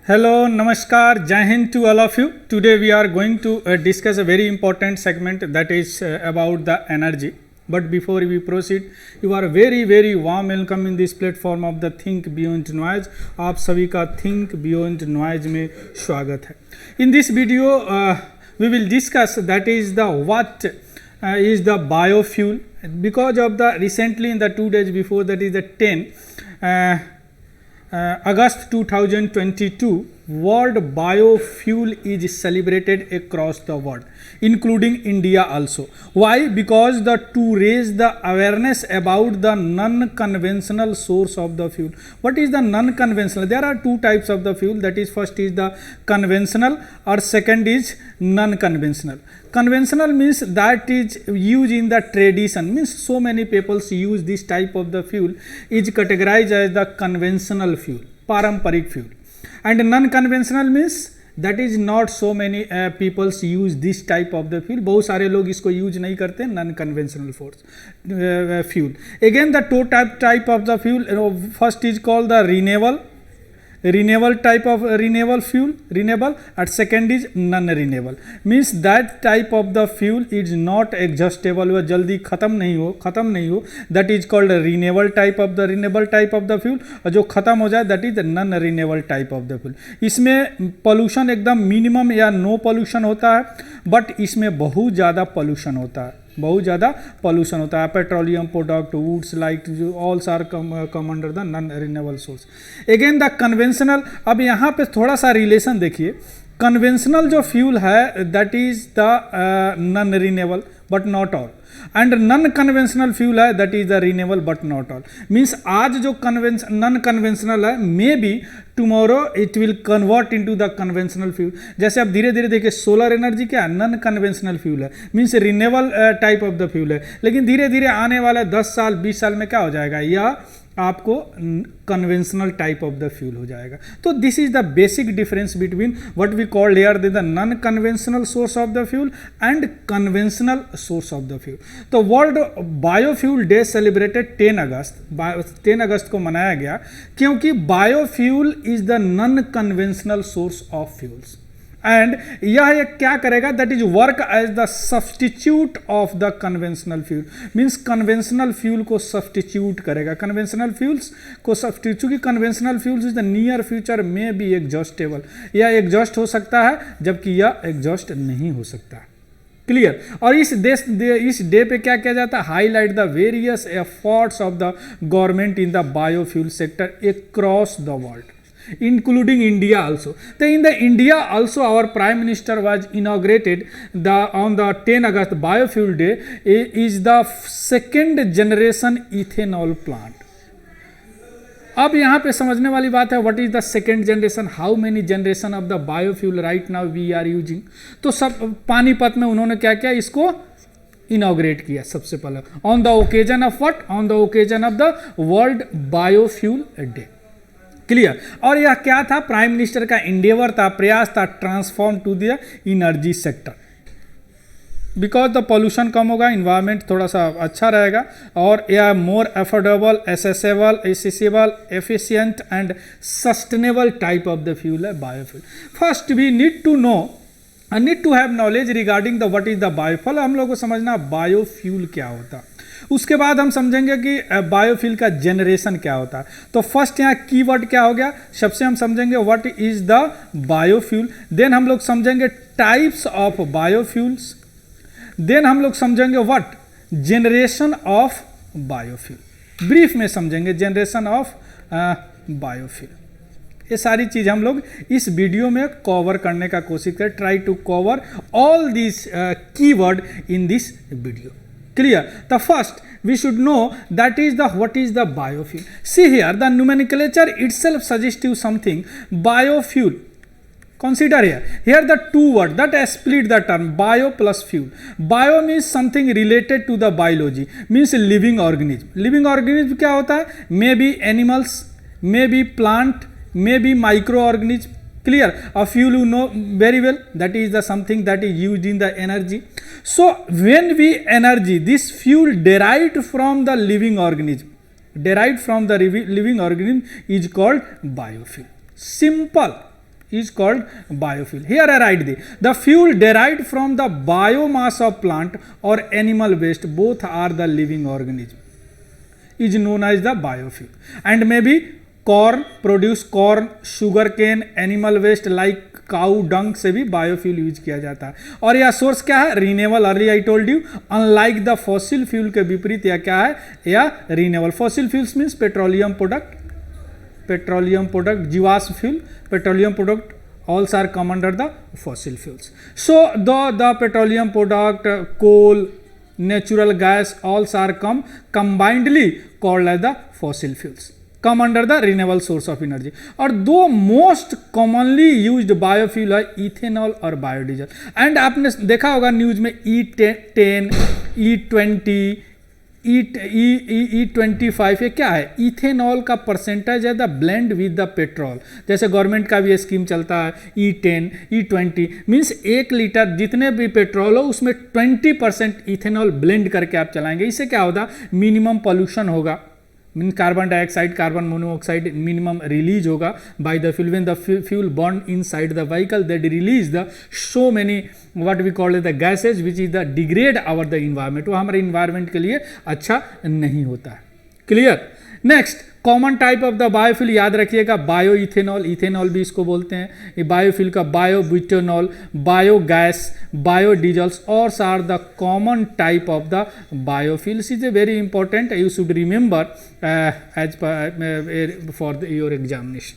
Hello, Namaskar, Jai Hind to all of you. Today we are going to discuss a very important segment that is about the energy. But before we proceed, you are very warm welcome in this platform of the Think Beyond Noise. आप सभी का Think Beyond Noise में स्वागत है. In this video, we will discuss that is the what is the biofuel, because of the recently in the 2 days before, that is the 10 August 2022, World Biofuel is celebrated across the world, including India also. Why? Because to raise the awareness about the non-conventional source of the fuel. What is the non-conventional? There are two types of the fuel. That is, first is the conventional, or second is non-conventional. Conventional means that is used in the tradition, means so many people use this type of the fuel, is categorized as the conventional fuel, paramparikh fuel. And non-conventional means that is not so many people use this type of the fuel. बहुत सारे लोग इसको use नहीं करते non-conventional fuel. Again, the two type of the fuel, first is called the renewable type of renewable fuel, and second is non-renewable. Means that type of the fuel is not exhaustible, वह जल्दी खत्म नहीं हो, that is called renewable type of the fuel. और जो खत्म हो जाए that is the non-renewable type of the fuel. इसमें पोल्यूशन एकदम मिनिमम या नो पोल्यूशन होता है, बट इसमें बहुत ज़्यादा पोल्यूशन होता है. Petroleum product, woods, light, oils are come under the non renewable source. Again the conventional. अब यहाँ पे थोड़ा सा रिलेशन देखिए. कन्वेंशनल जो फ्यूल है that is the non renewable but not all, and non conventional fuel है that is the renewable but not all. Means आज जो नॉन कन्वेंशनल है, may be tomorrow it will convert into the conventional fuel. जैसे अब धीरे धीरे देखिए, solar energy क्या है, नॉन कन्वेंशनल फ्यूल है, means renewable type of the fuel है. लेकिन धीरे धीरे आने वाले 10 साल 20 साल में क्या हो जाएगा, यह आपको conventional type of the fuel हो जाएगा. तो this is the basic difference between what we called here the non conventional source of the fuel and conventional source of the fuel. तो वर्ल्ड बायोफ्यूल डे सेलिब्रेटेड 10 अगस्त को मनाया गया, क्योंकि biofuel is the non conventional source of fuels. And यह क्या करेगा, that is work as the substitute of the conventional fuel. Means conventional fuel को सब्सटीट्यूट करेगा, कन्वेंशनल फ्यूल्स को सब्सटीट्यूट. चूंकि conventional fuels is the near future में B exhaustible, यह exhaust हो सकता है जबकि यह एग्जॉस्ट नहीं हो सकता. क्लियर. और इस डे पे क्या किया जाता है, highlight the various efforts of the government in the biofuel sector across the world, including India also. So in the India also, our Prime Minister was inaugurated on the 10 August Biofuel Day is the second generation ethanol plant. अब यहाँ पे समझने वाली बात है, what is the second generation, how many generation of the biofuel right now we are using. तो सब पानीपत में उन्होंने क्या किया, इसको इनॉग्रेट किया सबसे पहले, on the occasion of what, on the occasion of the world biofuel day. Clear. और यह क्या था, प्राइम मिनिस्टर का इंडेवर था, प्रयास था, transform to the energy sector. Because the pollution कम होगा, इन्वायरमेंट थोड़ा सा अच्छा रहेगा, और यह more affordable, accessible, efficient and sustainable type of the fuel है biofuel. First we need to have knowledge regarding the what is the biofuel. हम लोग को समझना बायोफ्यूल क्या होता है, उसके बाद हम समझेंगे कि बायोफ्यूल का जनरेशन क्या होता है. तो फर्स्ट यहाँ कीवर्ड क्या हो गया, सबसे हम समझेंगे what is the biofuel. Then हम लोग समझेंगे टाइप्स ऑफ बायोफ्यूल्स. देन हम लोग समझेंगे what, generation of biofuel. Brief में समझेंगे जनरेशन ऑफ बायोफ्यूल. ये सारी चीज हम लोग इस वीडियो में कवर करने का कोशिश करें. Try to cover all this keyword in this video. Clear. The first we should know that is the what is the biofuel. See here, the nomenclature itself suggests you something. Biofuel. Consider here the two words that split the term bio plus fuel. Bio means something related to the biology, means living organism. Living organism क्या होता है, may be animals, may be plant, may be microorganism. Clear. A fuel you know very well, that is the something that is used in the energy. So when we energy, this fuel derived from the living organism, is called biofuel. Simple. is called biofuel. Here I write the fuel derived from the biomass of plant or animal waste, both are the living organism, is known as the biofuel. And maybe corn, produce corn, sugar cane, animal waste like cow dung से भी biofuel use किया जाता है. और यह source क्या है? Renewable. Early I told you, unlike the fossil fuel के विपरीत यह क्या है? यह renewable. Fossil fuels means petroleum product, जीवाश्म fuel, petroleum product, oils are come under the fossil fuels. So the petroleum product, coal, natural gas, oils are combinedly called as the fossil fuels, come under the renewable source of energy. और दो most commonly used biofuel है ethanol और biodiesel. And आपने देखा होगा news में E10, E20, E25, ये क्या है? इथेनॉल का परसेंटेज है the blend with the petrol. जैसे गवर्नमेंट का भी स्कीम चलता है E10, E20, मीन्स 1 लीटर जितने भी पेट्रोल हो उसमें 20% इथेनॉल ब्लेंड करके आप चलाएंगे. इससे क्या होगा? मिनिमम पॉल्यूशन होगा, mean carbon dioxide, carbon monoxide minimum release होगा by the fuel. When the fuel burn inside the vehicle that release the so many what we call the gases which is the degrade our the environment. वो हमारे environment के लिए अच्छा नहीं होता है. Clear. Next, common type of the biofuel याद रखिएगा, बायो इथेनॉल, इथेनॉल भी इसको बोलते हैं. ये बायोफ्यूल का बायो ब्यूटेनॉल, बायोगैस, बायोडीजल्स और are the common type of the biofuels. Is a very important, you should remember as for your examination.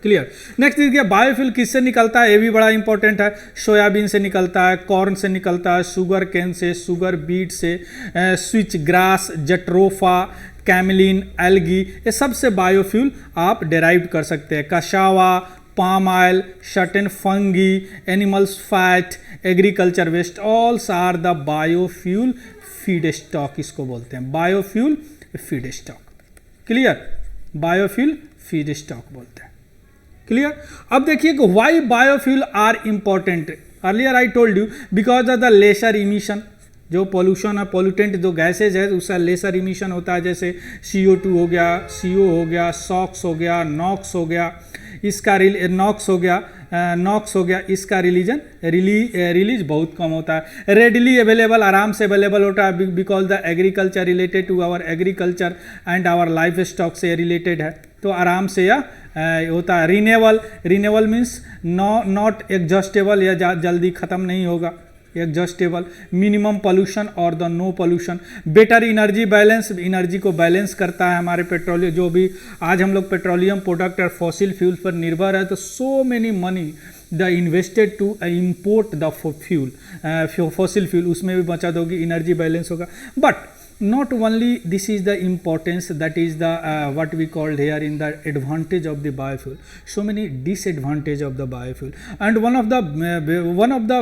Clear. Next देखिए, बायोफ्यूल किससे निकलता है? ये भी बड़ा इंपॉर्टेंट है. सोयाबीन से निकलता है, कॉर्न से निकलता है, शुगर केन से, शुगर बीट से, switch grass, jatropha, camelina, algae, ये सबसे बायोफ्यूल आप डेराइव कर सकते हैं. Cassava, palm oil, certain fungi, animals fat, agriculture waste, oils are the biofuel feed stock. इसको बोलते हैं biofuel feed stock. Clear. Biofuel feed stock बोलते हैं. क्लियर. अब देखिए कि why biofuel are important. Earlier I told you because of the lesser emission. जो pollution है, पॉल्यूटेंट जो गैसेज है उसका लेसर इमिशन होता है. जैसे CO2 हो गया, CO हो गया, SOx हो गया, NOx हो गया, इसका NOx हो गया, इसका रिलीज बहुत कम होता है. रेडली अवेलेबल, आराम से अवेलेबल होता है because the agriculture related to our agriculture and our livestock से रिलेटेड है, तो आराम से यह होता है. रिनेबल मीन्स नॉट एग्जॉस्टेबल, या जल्दी ख़त्म नहीं होगा. एग्जॉस्टेबल, मिनिमम पोल्यूशन और the no pollution. Better energy balance, energy को बैलेंस करता है. हमारे पेट्रोलियम जो भी आज हम लोग पेट्रोलियम प्रोडक्ट और फॉसिल फ्यूल्स पर निर्भर है, तो so many money the invested to import the fuel, fossil fuel, उसमें भी बचत होगी, एनर्जी बैलेंस होगा. But not only this is the importance, that is the what we called here in the advantage of the biofuel, so many disadvantage of the biofuel. And one of the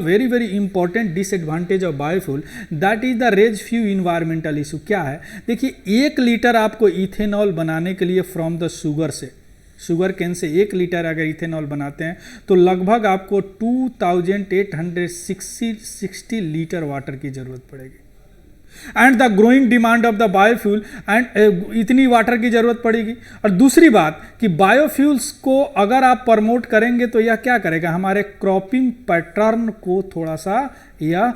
very very important disadvantage of biofuel, that is the raise few environmental issue. क्या है? देखिए, 1 litre आपको ethanol बनाने के लिए from the sugar can say 1 litre अगर ethanol बनाते हैं तो लगभग आपको 2860 लीटर वाटर की जरूरत पड़ेगी. And the growing demand of the biofuel, and इतनी वाटर की जरूरत पड़ेगी. और दूसरी बात कि बायोफ्यूल्स को अगर आप प्रमोट करेंगे तो यह क्या करेगा? हमारे क्रॉपिंग पैटर्न को थोड़ा सा यह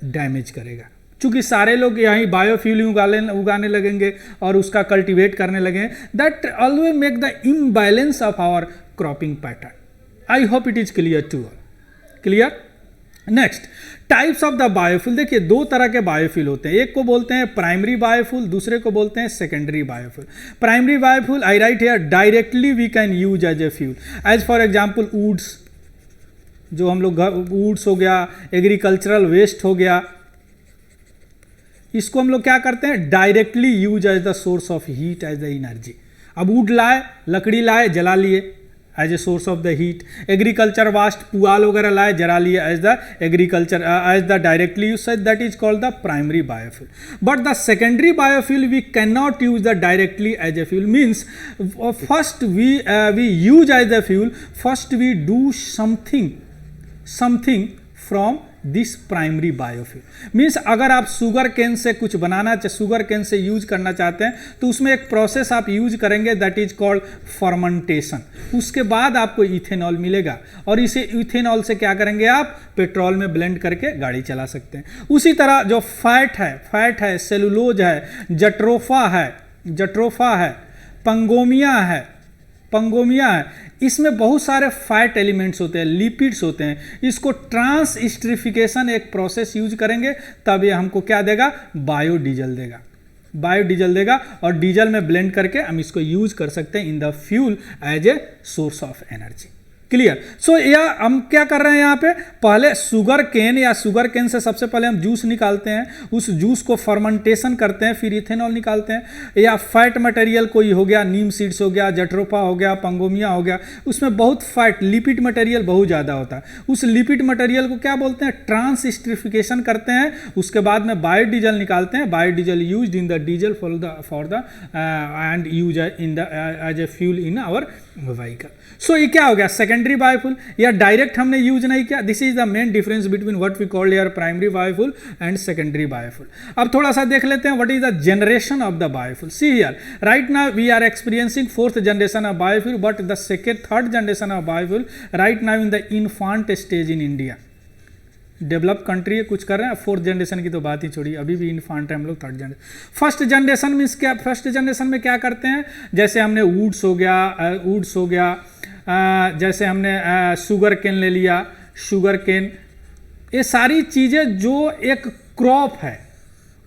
डैमेज करेगा. चूंकि सारे लोग यहीं बायोफ्यूल उगाने लगेंगे और उसका कल्टीवेट करने लगेंगे, that always make the imbalance of our cropping pattern. I hope it is clear to all. Clear. Next, types of the biofuel. देखिए, 2 तरह के बायोफ्यूल होते हैं. एक को बोलते हैं प्राइमरी बायोफ्यूल, दूसरे को बोलते हैं secondary biofuel. Primary biofuel I write here, directly we can use as a fuel. As for example woods, जो हम लोग वुड्स हो गया, एग्रीकल्चरल वेस्ट हो गया, इसको हम लोग क्या करते हैं? Directly use as the source of heat, as the energy. अब वुड लाए, लकड़ी लाए, जला लिए as a source of the heat. Agriculture waste, पुआल वगैरह लाए, जला लिए as the agriculture, as the directly use, that is called the primary biofuel. But the secondary biofuel we can not use the directly as a fuel. Means first we use as a fuel, first we do something from this primary biofuel. Means अगर आप sugar cane से कुछ बनाना sugar cane से use करना चाहते हैं तो उसमें एक प्रोसेस आप यूज करेंगे दैट इज कॉल्ड फर्मेंटेशन। उसके बाद आपको इथेनॉल मिलेगा और इसे इथेनॉल से क्या करेंगे आप पेट्रोल में ब्लेंड करके गाड़ी चला सकते हैं। उसी तरह जो फैट है, सेलुलोज है, जट्रोफा है, पंगोमिया है, इसमें बहुत सारे फैट एलिमेंट्स होते हैं, लिपिड्स होते हैं। इसको ट्रांसस्टरिफिकेशन एक प्रोसेस यूज करेंगे तब ये हमको क्या देगा, बायोडीजल देगा और डीजल में ब्लेंड करके हम इसको यूज कर सकते हैं in the fuel as a source of energy. Clear. So यह हम क्या कर रहे हैं यहाँ पे, पहले शुगर केन से सबसे पहले हम जूस निकालते हैं, उस जूस को फर्मेंटेशन करते हैं, फिर इथेनॉल निकालते हैं। या फैट मटेरियल कोई हो गया, नीम सीड्स हो गया, जट्रोफा हो गया, पंगोमिया हो गया, उसमें बहुत फैट लिपिड मटेरियल बहुत ज़्यादा होता है। उस लिपिड मटेरियल को क्या बोलते हैं, ट्रांसस्टरिफिकेशन करते हैं। उसके बाद में बायोडीजल निकालते हैं। Biodiesel use in the diesel for the end use in the as a fuel in our vehicle. So ये क्या हो गया, सेकेंडरी बायोफ्यूल, या डायरेक्ट हमने यूज नहीं किया। This is the main difference between what we called your primary biofuel and secondary biofuel. अब थोड़ा सा देख लेते हैं what is the generation of the biofuel. See here, right now we are experiencing fourth generation of biofuel, but the third generation of biofuel right now in the infant stage in India. Develop country है, कुछ कर रहे हैं। Fourth generation की तो बात ही छोड़ी, अभी भी इन्फांट है हम लोग। Third generation, first generation means क्या, फर्स्ट जनरेशन में क्या करते हैं, जैसे हमने वुड्स हो गया, जैसे हमने शुगर केन ले लिया, शुगर केन, ये सारी चीज़ें जो एक क्रॉप है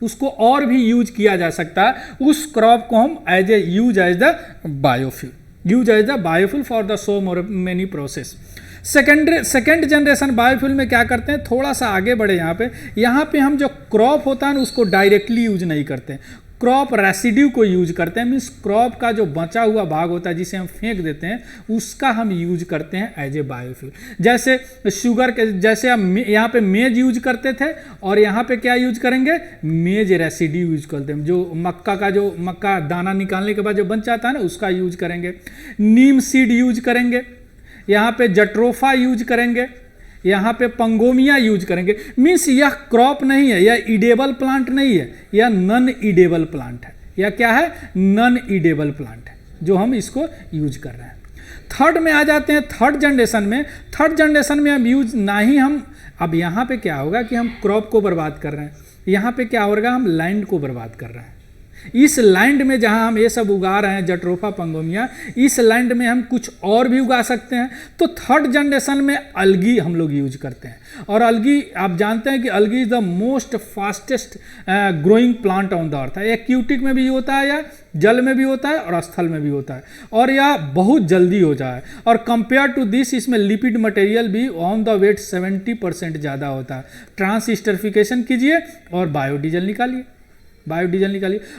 उसको और भी यूज किया जा सकता है। उस क्रॉप को हम use as the biofuel for the so many process. Second generation biofuel में क्या करते हैं, थोड़ा सा आगे बढ़े। यहाँ पे हम जो क्रॉप होता है ना उसको डायरेक्टली यूज नहीं करते, क्रॉप रेसिड्यू को यूज करते हैं। मीन्स क्रॉप का जो बचा हुआ भाग होता है जिसे हम फेंक देते हैं, उसका हम यूज करते हैं एज ए बायोफ्यूल। जैसे शुगर के, जैसे हम यहाँ पे मेज यूज करते थे और यहाँ पे क्या यूज करेंगे, मेज रेसिड्यू यूज करते हैं। जो मक्का दाना निकालने के बाद जो बच जाता है ना उसका यूज करेंगे। नीम सीड यूज करेंगे, यहाँ पे जट्रोफा यूज करेंगे, यहाँ पे पंगोमिया यूज करेंगे। मीन्स यह क्रॉप नहीं है, यह ईडेबल प्लांट नहीं है, यह नॉन ईडेबल प्लांट है। यह क्या है, नॉन ईडेबल प्लांट है जो हम इसको यूज कर रहे हैं। थर्ड में आ जाते हैं, थर्ड जनरेशन में हम यूज ना ही हम, अब यहाँ पे क्या होगा कि हम क्रॉप को बर्बाद कर रहे हैं, यहाँ पे क्या होगा, हम लैंड को बर्बाद कर रहे हैं। इस लैंड में जहां हम ये सब उगा रहे हैं जट्रोफा पंगोमिया, इस लैंड में हम कुछ और भी उगा सकते हैं। तो थर्ड जनरेशन में अलगी हम लोग यूज करते हैं। और अलगी आप जानते हैं कि algae is the most fastest growing plant on the earth है। एक्यूटिक में भी होता है, या जल में भी होता है और स्थल में भी होता है, और यह बहुत जल्दी हो जाए। और कंपेयर टू दिस इसमें लिपिड मटेरियल भी ऑन द वेट 70% ज़्यादा होता है। ट्रांसस्टरिफिकेशन कीजिए और बायोडीजल निकालिए।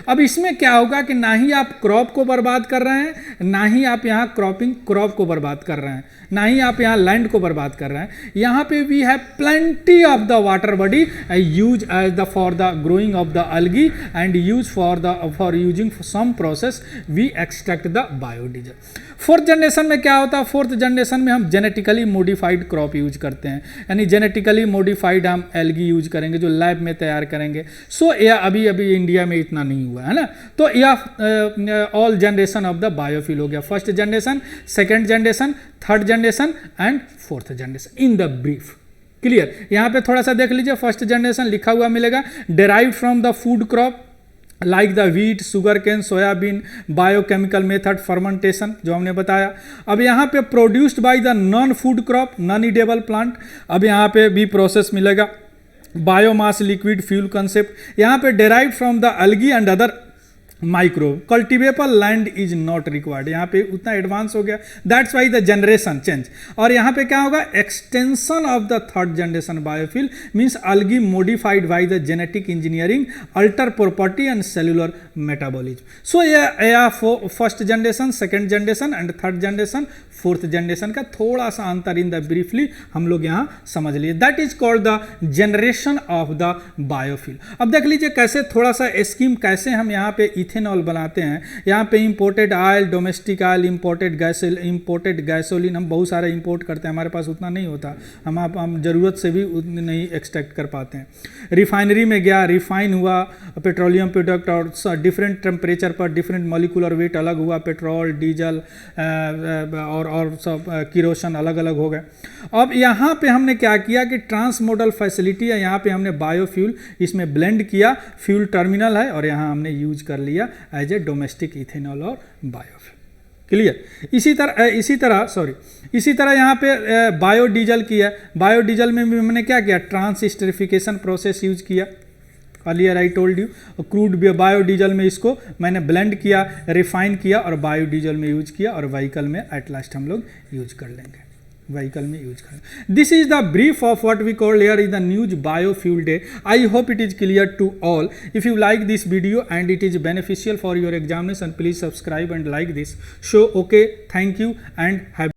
अब इसमें क्या होगा कि ना ही आप क्रॉप को बर्बाद कर रहे हैं, ना ही आप यहाँ क्रॉप को बर्बाद कर रहे हैं, ना ही आप यहाँ लैंड को बर्बाद कर रहे हैं। यहाँ पे we have plenty of the water body use as the for the growing of the algae and use for using some process we extract the biodiesel। Fourth generation में क्या होता है, फोर्थ जनरेशन में हम जेनेटिकली मॉडिफाइड क्रॉप यूज करते हैं, यानी genetically modified हम एल्गी यूज करेंगे जो लैब में तैयार करेंगे। सो यह अभी इंडिया में इतना नहीं हुआ है ना। तो यह all generation of the biofuel हो गया, first generation, second generation, third generation and fourth generation in the brief. Clear. यहाँ पे थोड़ा सा देख लीजिए, फर्स्ट जनरेशन लिखा हुआ मिलेगा, derived from the food crop like the wheat, sugar cane, soybean, biochemical method, fermentation जो हमने बताया। अब यहाँ पे produced by the non food crop, non edible plant. अब यहाँ पे भी प्रोसेस मिलेगा, बायोमास लिक्विड फ्यूल कंसेप्ट। यहाँ पे derived from the algae and other microbe, cultivable land is not required. यहाँ पे उतना एडवांस हो गया, that's why the generation change. और यहाँ पे क्या होगा, extension of the third generation biofuel means algae modified by the genetic engineering, alter property and cellular metabolism. So ये first generation, second generation and third generation, fourth generation का थोड़ा सा अंतर इन द ब्रीफली हम लोग यहाँ समझ लिए। That is called the generation of the biofuel. अब देख लीजिए कैसे थोड़ा सा स्कीम कैसे हम यहाँ पे इथेनॉल बनाते हैं। यहाँ पे imported oil, domestic oil, imported gasoline हम बहुत सारा इंपोर्ट करते हैं, हमारे पास उतना नहीं होता, हम ज़रूरत से भी उतनी नहीं एक्सट्रैक्ट कर पाते हैं। रिफाइनरी में गया, रिफाइन हुआ पेट्रोलियम प्रोडक्ट और डिफरेंट टेम्परेचर पर डिफरेंट मॉलिक्यूलर वेट अलग हुआ, पेट्रोल, डीजल और सब किरोसन अलग अलग हो गए। अब यहाँ पे हमने क्या किया कि ट्रांसमोडल फैसिलिटी है, यहाँ पे हमने बायोफ्यूल इसमें ब्लेंड किया, फ्यूल टर्मिनल है और यहाँ हमने यूज कर लिया एज ए डोमेस्टिक इथेनॉल और बायोफ्यूल। क्लियर। इसी तरह यहाँ पे बायोडीजल किया। बायोडीजल में भी हमने क्या किया, ट्रांसस्टरिफिकेशन प्रोसेस यूज किया। Earlier I told you, crude biodiesel में इसको मैंने ब्लेंड किया, रिफाइन किया और बायोडीजल में यूज किया और व्हीकल में एट लास्ट हम लोग यूज कर लेंगे, व्हीकल में यूज करें। This is the brief of what we call here in the news biofuel day. I hope it is clear to all. If you like this video and it is beneficial for your examination, please subscribe and like this show. Okay, thank you and have